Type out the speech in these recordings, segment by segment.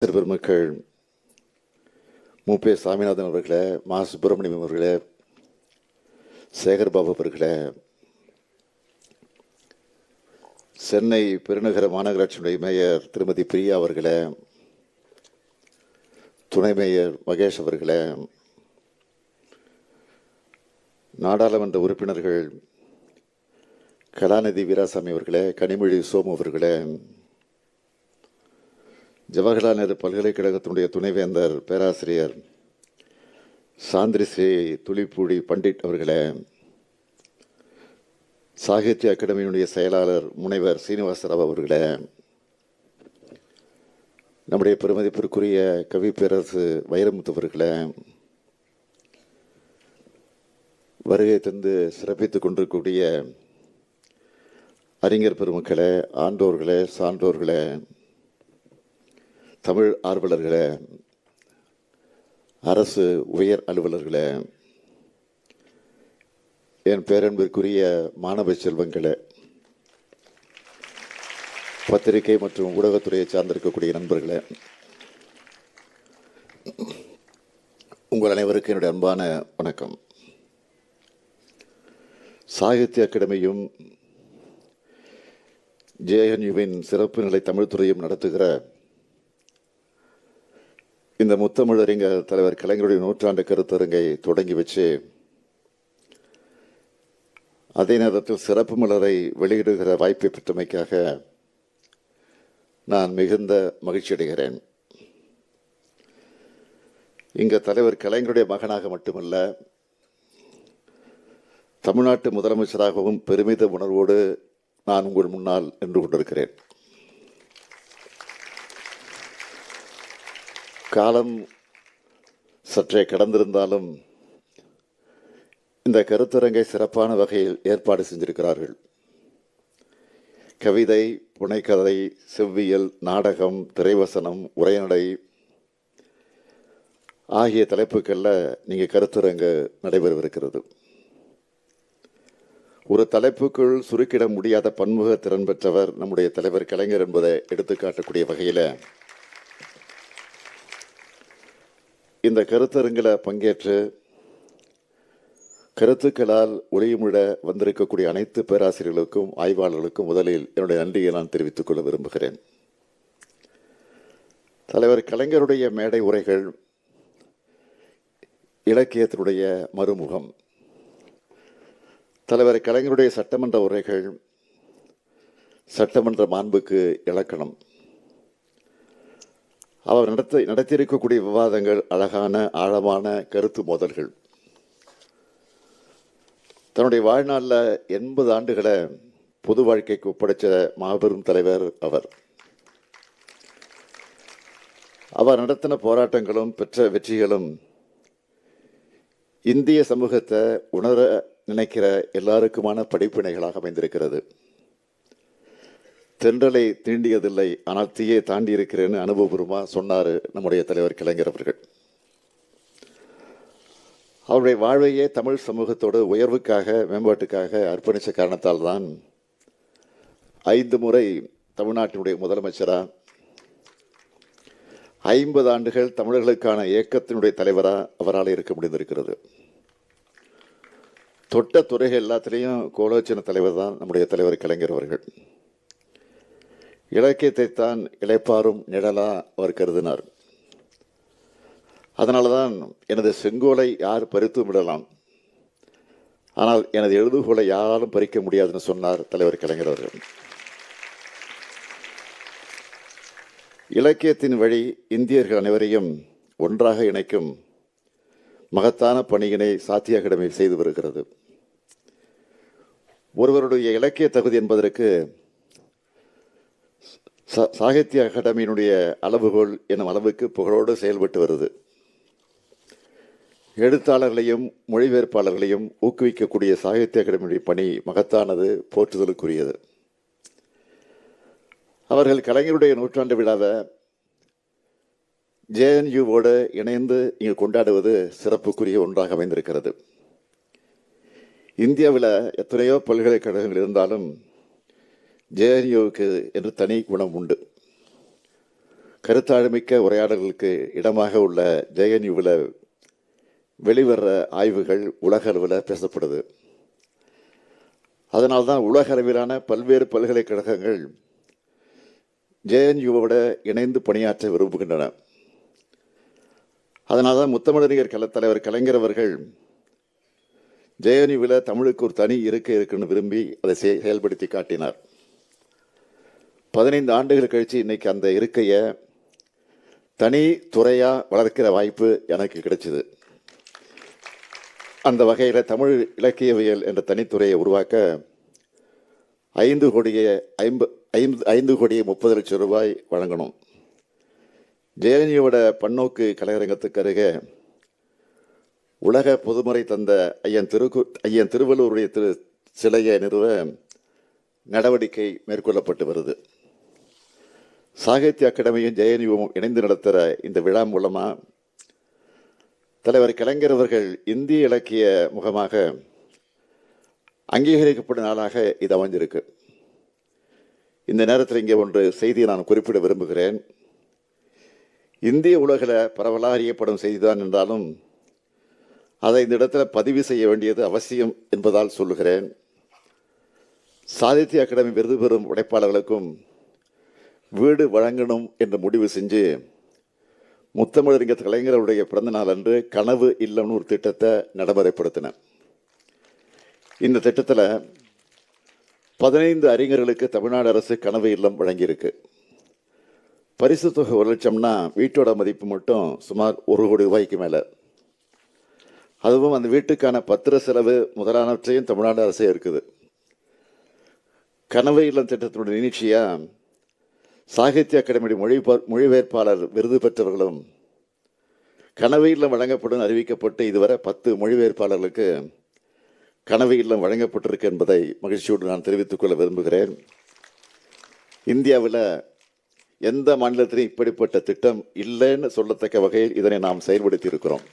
பெருமக்கள், மூப்பே சாமிநாதன் அவர்களே, மா சுப்பிரமணியம் அவர்களே, சேகர்பாபு அவர்களே, சென்னை பெருநகர மாநகராட்சியினுடைய மேயர் திருமதி பிரியா அவர்களே, துணை மேயர் மகேஷ் அவர்களே, நாடாளுமன்ற உறுப்பினர்கள் கலாநிதி வீராசாமி அவர்களே, கனிமொழி சோமு அவர்களே, ஜவஹர்லால் நேரு பல்கலைக்கழகத்தினுடைய துணைவேந்தர் பேராசிரியர் சாந்திரி ஸ்ரீ துளிப்பூடி பண்டிட் அவர்களே, சாகித்ய அகாடமியினுடைய செயலாளர் முனைவர் சீனிவாசராவ் அவர்களே, நம்முடைய பெருமதிப்பிற்குரிய கவி பேரரசு வைரமுத்து அவர்களே, வருகை தந்து சிறப்பித்துக் கொண்டிருக்கக்கூடிய அறிஞர் பெருமக்களே, ஆண்டோர்களே, சான்றோர்களே, தமிழ் ஆர்வலர்களே, அரசு உயர் அலுவலர்களே, என் பேரன்பிற்குரிய மாணவ செல்வங்களே, பத்திரிகை மற்றும் ஊடகத்துறையை சார்ந்திருக்கக்கூடிய நண்பர்களே, உங்கள் அனைவருக்கும் என்னுடைய அன்பான வணக்கம். சாகித்ய அகாடமியும் ஜேஎன்யூவின் சிறப்பு நிலை தமிழ் துறையும் நடத்துகிற இந்த முத்தமிழறிஞர் தலைவர் கலைஞருடைய நூற்றாண்டு கருத்தரங்கை தொடங்கி வச்சு அதே நேரத்தில் சிறப்பு மலரை வெளியிடுகிற வாய்ப்பை பெற்றமைக்காக நான் மிகுந்த மகிழ்ச்சி அடைகிறேன். இங்க தலைவர் கலைஞருடைய மகனாக மட்டுமல்ல, தமிழ்நாட்டு முதலமைச்சராகவும் பெருமித உணர்வோடு நான் உங்கள் முன்னால் நின்று கொண்டிருக்கிறேன். காலம் சற்றே கடந்திருந்தாலும் இந்த கருத்தரங்கை சிறப்பான வகையில் ஏற்பாடு செஞ்சிருக்கிறார்கள். கவிதை, புனைக்கதை, செவ்வியல், நாடகம், திரைவசனம், உரைநடை ஆகிய தலைப்புகளில் நீங்கள் கருத்தரங்கு நடைபெறவிருக்கிறது. ஒரு தலைப்புக்குள் சுருக்கிட முடியாத பன்முக திறன் பெற்றவர் நம்முடைய தலைவர் கலைஞர் என்பதை எடுத்துக்காட்டக்கூடிய வகையில் இந்த கருத்தரங்கில் பங்கேற்று கருத்துக்களால் ஒளியுமிழ வந்திருக்கக்கூடிய அனைத்து பேராசிரியர்களுக்கும் ஆய்வாளர்களுக்கும் முதலில் என்னுடைய நன்றியை நான் தெரிவித்துக் கொள்ள விரும்புகிறேன். தலைவர் கலைஞருடைய மேடை உரைகள் இலக்கியத்தினுடைய மறுமுகம். தலைவர் கலைஞருடைய சட்டமன்ற உரைகள் சட்டமன்ற மாண்புக்கு இலக்கணம். அவர் நடத்தியிருக்கக்கூடிய விவாதங்கள் அழகான ஆழமான கருத்து மோதல்கள். தன்னுடைய வாழ்நாளில் 80 ஆண்டுகளை பொது வாழ்க்கைக்கு ஒப்படைச்ச மாபெரும் தலைவர் அவர். அவர் நடத்தின போராட்டங்களும் பெற்ற வெற்றிகளும் இந்திய சமூகத்தை உணர நினைக்கிற எல்லாருக்குமான படிப்பினைகளாக அமைந்திருக்கிறது. தென்றலை தீண்டியதில்லை, ஆனால் தீயை தாண்டி இருக்கிறேன்னு அனுபவபூர்வமாக சொன்னார் நம்முடைய தலைவர் கலைஞர் அவர்கள். அவருடைய வாழ்வையே தமிழ் சமூகத்தோடு உயர்வுக்காக மேம்பாட்டுக்காக அர்ப்பணித்த காரணத்தால் தான் 5 முறை தமிழ்நாட்டினுடைய முதலமைச்சராக, 50 ஆண்டுகள் தமிழர்களுக்கான இயக்கத்தினுடைய தலைவராக அவரால் இருக்க முடிந்திருக்கிறது. தொட்ட துறைகள் எல்லாத்திலையும் கோலோச்சன தலைவர் தான் நம்முடைய தலைவர் கலைஞர் அவர்கள். இலக்கியத்தை தான் இளைப்பாறும் நிழலா அவர் கருதினார். அதனால தான் எனது செங்கோலை யார் பறித்து விடலாம், ஆனால் எனது எழுதுகோலை யாராலும் பறிக்க முடியாதுன்னு சொன்னார் தலைவர் கலைஞர் அவர்கள். இலக்கியத்தின் வழி இந்தியர்கள் அனைவரையும் ஒன்றாக இணைக்கும் மகத்தான பணியினை சாகித்ய அகாடமி செய்து வருகிறது. ஒருவருடைய இலக்கிய தகுதி என்பதற்கு சாகித்ய அகாடமியினுடைய அளவுகோல் என்னும் அளவுக்கு புகழோடு செயல்பட்டு வருது. எழுத்தாளர்களையும் மொழிபெயர்ப்பாளர்களையும் ஊக்குவிக்கக்கூடிய சாகித்ய அகாடமியுடைய பணி மகத்தானது, போற்றுதலுக்குரியது. அவர்கள் கலைஞருடைய நூற்றாண்டு விழாவை ஜேஎன்யூவோடு இணைந்து இங்கு கொண்டாடுவது சிறப்புக்குரிய ஒன்றாக அமைந்திருக்கிறது. இந்தியாவில் எத்தனையோ பல்கலைக்கழகங்கள் இருந்தாலும் ஜேஎன்யூவுக்கு என்று தனி குணம் உண்டு. கருத்தாழமிக்க உரையாடல்களுக்கு இடமாக உள்ள ஜேஎன்யூவில் வெளிவர ஆய்வுகள் உலக அளவில் பேசப்படுது. அதனால்தான் உலக அளவிலான பல்வேறு பல்கலைக்கழகங்கள் ஜேஎன்யூவோட இணைந்து பணியாற்ற விரும்புகின்றன. அதனால்தான் முத்தமிழறிஞர் தலைவர் கலைஞர் அவர்கள் ஜேஎன்யூவில் தமிழுக்கு ஒரு தனி இருக்கை இருக்குன்னு விரும்பி அதை செயல்படுத்தி காட்டினார். 15 ஆண்டுகள் கழித்து இன்னைக்கு அந்த இருக்கையை தனி துறையாக வளர்க்கிற வாய்ப்பு எனக்கு கிடைச்சிது. அந்த வகையில் தமிழ் இலக்கியவியல் என்ற தனித்துறையை உருவாக்க 5 கோடியே 30 லட்சம் ரூபாய் வழங்கணும். ஜேஎன்யூவோட பன்னோக்கு கலையரங்கத்துக்கு அருகே உலக பொதுமுறை தந்த ஐயன் திருவள்ளுவருடைய சிலையை நிறுவ நடவடிக்கை மேற்கொள்ளப்பட்டு வருது. சாகித்ய அகாடமியும் ஜேஎன்யூவும் இணைந்து நடத்துகிற இந்த விழா மூலமாக தலைவர் கலைஞர் அவர்கள் இந்திய இலக்கிய முகமாக அங்கீகரிக்கப்படும் நாளாக இது அமைஞ்சிருக்கு. இந்த நேரத்தில் இங்கே ஒன்று செய்தியை நான் குறிப்பிட விரும்புகிறேன். இந்திய உலகில் பரவலாக அறியப்படும் செய்திதான் என்றாலும் அதை இந்த இடத்துல பதிவு செய்ய வேண்டியது அவசியம் என்பதால் சொல்லுகிறேன். சாகித்ய அகாடமி விருது பெறும் உழைப்பாளர்களுக்கும் வீடு வழங்கணும் என்று முடிவு செஞ்சு முத்தமிழறிஞர் கலைஞருடைய பிறந்த நாள் அன்று கனவு இல்லம்னு ஒரு திட்டத்தை நடைமுறைப்படுத்தின. இந்த திட்டத்தில் 15 அறிஞர்களுக்கு தமிழ்நாடு அரசு கனவு இல்லம் வழங்கியிருக்கு. பரிசு தொகை 1 லட்சம்னா வீட்டோட மதிப்பு மட்டும் சுமார் 1 கோடி ரூபாய்க்கு மேலே. அதுவும் அந்த வீட்டுக்கான பத்திர செலவு முதலானவற்றையும் தமிழ்நாடு அரசே இருக்குது. கனவு இல்லம் திட்டத்தினுடைய நீட்சியாக சாகித்ய அகாடமி மொழிபெயர்ப்பாளர் விருது பெற்றவர்களும் கனவு இல்லம் வழங்கப்படும் அறிவிக்கப்பட்டு இதுவரை 10 மொழிபெயர்ப்பாளர்களுக்கு கனவு இல்லம் வழங்கப்பட்டிருக்கு என்பதை மகிழ்ச்சியோடு நான் தெரிவித்துக் கொள்ள விரும்புகிறேன். இந்தியாவில் எந்த மாநிலத்திலும் இப்படிப்பட்ட திட்டம் இல்லைன்னு சொல்லத்தக்க வகையில் இதனை நாம் செயல்படுத்தி இருக்கிறோம்.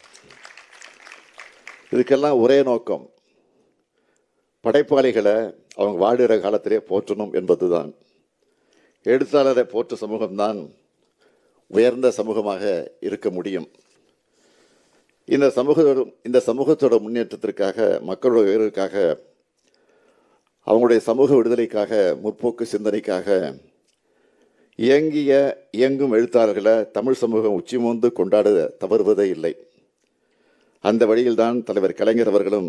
இதுக்கெல்லாம் ஒரே நோக்கம், படைப்பாளிகளை அவங்க வாடுகிற காலத்திலே போற்றணும் என்பதுதான். எழுத்தாளரை போற்ற சமூகம்தான் உயர்ந்த சமூகமாக இருக்க முடியும். இந்த சமூகத்தோட முன்னேற்றத்திற்காக, மக்களோட உயர்வுக்காக, அவங்களுடைய சமூக விடுதலைக்காக, முற்போக்கு சிந்தனைக்காக இயங்கும் எழுத்தாளர்களை தமிழ் சமூகம் உச்சிமோந்து கொண்டாட தவறுவதே இல்லை. அந்த வழியில்தான் தலைவர் கலைஞர் அவர்களும்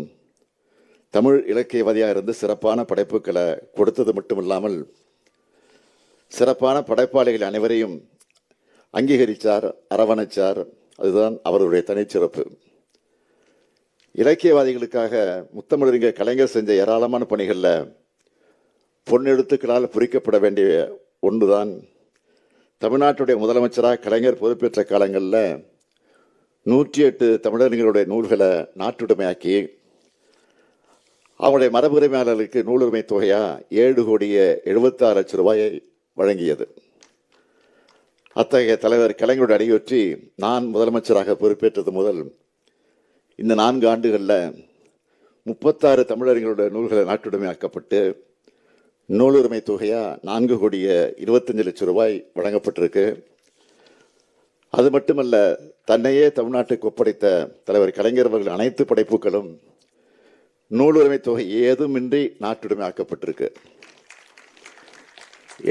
தமிழ் இலக்கியவாதியாக இருந்து சிறப்பான படைப்புகளை கொடுத்தது மட்டுமில்லாமல் சிறப்பான படைப்பாளிகள் அனைவரையும் அங்கீகரித்தார், அரவணைச்சார். அதுதான் அவருடைய தனிச்சிறப்பு. இலக்கியவாதிகளுக்காக முத்தமிழறிஞர் கலைஞர் செஞ்ச ஏராளமான பணிகளில் பொன்னெழுத்துக்களால் பொறிக்கப்பட வேண்டிய ஒன்றுதான் தமிழ்நாட்டுடைய முதலமைச்சராக கலைஞர் பொறுப்பேற்ற காலங்களில் 108 தமிழறிஞர்களுடைய நூல்களை நாட்டுடைமையாக்கி அவங்களுடைய மரபுரிமையாளர்களுக்கு நூலுரிமை தொகையாக 7 கோடியே 76 லட்சம் ரூபாயை வழங்கியது. அத்தகைய தலைவர் கலைஞருடைய அடியொற்றி நான் முதலமைச்சராக பொறுப்பேற்றது முதல் இந்த 4 ஆண்டுகளில் 36 தமிழறிஞர்களுடைய நூல்களை நாட்டுடைமையாக்கப்பட்டு நூலுரிமை தொகையாக 4 கோடியே 25 லட்சம் ரூபாய் வழங்கப்பட்டிருக்கு. அது மட்டுமல்ல, தன்னையே தமிழ்நாட்டுக்கு ஒப்படைத்த தலைவர் கலைஞர் அவர்கள் அனைத்து படைப்புகளும் நூலுரிமை தொகை ஏதுமின்றி நாட்டுடைமை ஆக்கப்பட்டிருக்கு.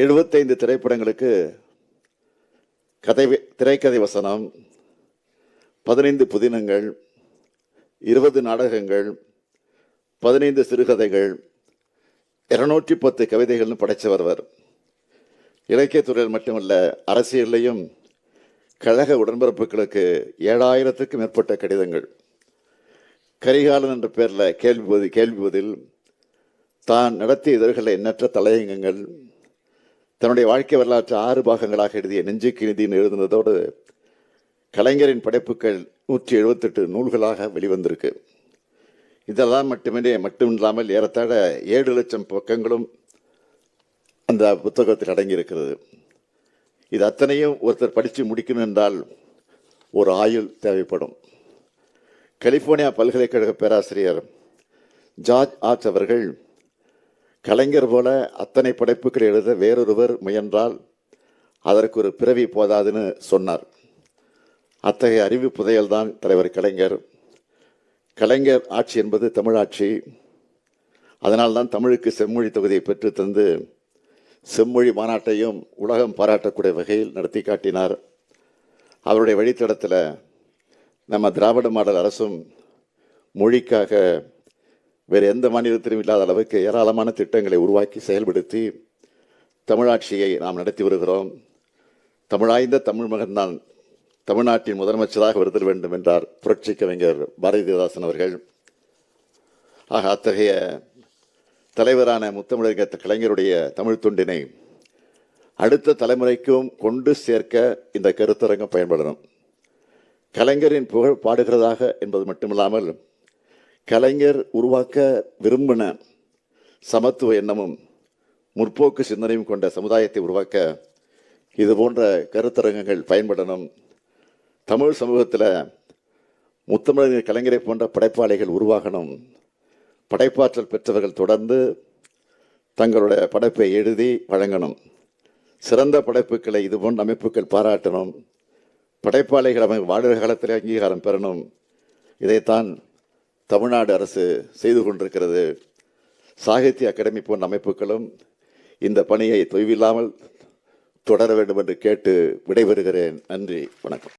75 திரைப்படங்களுக்கு திரைக்கதை வசனம், 15 புதினங்கள், 20 நாடகங்கள், 15 சிறுகதைகள், 210 கவிதைகள்னு படைத்தவர் அவர். இலக்கியத்துறையில் மட்டுமல்ல, அரசியலையும் கழக உடன்பிறப்புகளுக்கு 7000க்கும் மேற்பட்ட கடிதங்கள், கரிகாலன் என்ற பெயரில் கேள்வி பதில், தான் நடத்திய இதழ்களை எண்ணற்ற தலையங்கங்கள், தன்னுடைய வாழ்க்கை வரலாற்று 6 பாகங்களாக எழுதிய நெஞ்சுக்கு நிதின்னு எழுதுனதோடு கலைஞரின் படைப்புகள் 178 நூல்களாக வெளிவந்திருக்கு. இதெல்லாம் மட்டுமில்லாமல் ஏறத்தாழ 7 லட்சம் பக்கங்களும் அந்த புத்தகத்தில் அடங்கியிருக்கிறது. இது அத்தனையும் ஒருத்தர் படித்து முடிக்கணும் என்றால் ஒரு ஆயுள் தேவைப்படும். கலிபோர்னியா பல்கலைக்கழக பேராசிரியர் ஜார்ஜ் ஆர்ச் அவர்கள் கலைஞர் போல அத்தனை படைப்புகளை எழுத வேறொருவர் முயன்றால் அதற்கு ஒரு பிறவி போதாதுன்னு சொன்னார். அத்தகைய அறிவு புதையல்தான் தலைவர் கலைஞர். கலைஞர் ஆட்சி என்பது தமிழாட்சி. அதனால்தான் தமிழுக்கு செம்மொழி தொகுதியை பெற்று தந்து செம்மொழி மாநாட்டையும் உலகம் பாராட்டக்கூடிய வகையில் நடத்தி காட்டினார். அவருடைய வழித்தடத்தில் நம்ம திராவிட மாடல் அரசும் மொழிக்காக வேறு எந்த மாநிலத்திலும் இல்லாத அளவுக்கு ஏராளமான திட்டங்களை உருவாக்கி செயல்படுத்தி தமிழாட்சியை நாம் நடத்தி வருகிறோம். தமிழாய்ந்த தமிழ் மகன்தான் தமிழ்நாட்டின் முதலமைச்சராக வருதல் வேண்டும் என்றார் புரட்சி கவிஞர் பாரதிதாசன் அவர்கள். ஆக அத்தகைய தலைவரான முத்தமிழர் கலைஞருடைய தமிழ் தொண்டினை அடுத்த தலைமுறைக்கும் கொண்டு சேர்க்க இந்த கருத்தரங்கம் பயன்படணும். கலைஞரின் புகழ் பாடுகிறதாக என்பது மட்டுமில்லாமல் கலைஞர் உருவாக்க விரும்பின சமத்துவ எண்ணமும் முற்போக்கு சிந்தனையும் கொண்ட சமுதாயத்தை உருவாக்க இது போன்ற கருத்தரங்கங்கள் பயன்படணும். தமிழ் சமூகத்தில் முத்தமிழர் கலைஞரை போன்ற படைப்பாளிகள் உருவாகணும். படைப்பாற்றல் பெற்றவர்கள் தொடர்ந்து தங்களுடைய படைப்பை எழுதி வழங்கணும். சிறந்த படைப்புகளை இது போன்ற அமைப்புகள் பாராட்டணும். படைப்பாளிகள் அவங்க வாழ்கிற காலத்தில் அங்கீகாரம் பெறணும். இதைத்தான் தமிழ்நாடு அரசு செய்து கொண்டிருக்கிறது. சாகித்ய அகாடமி போன்ற அமைப்புகளும் இந்த பணியை தொய்வில்லாமல் தொடர வேண்டும் என்று கேட்டு விடைபெறுகிறேன். நன்றி, வணக்கம்.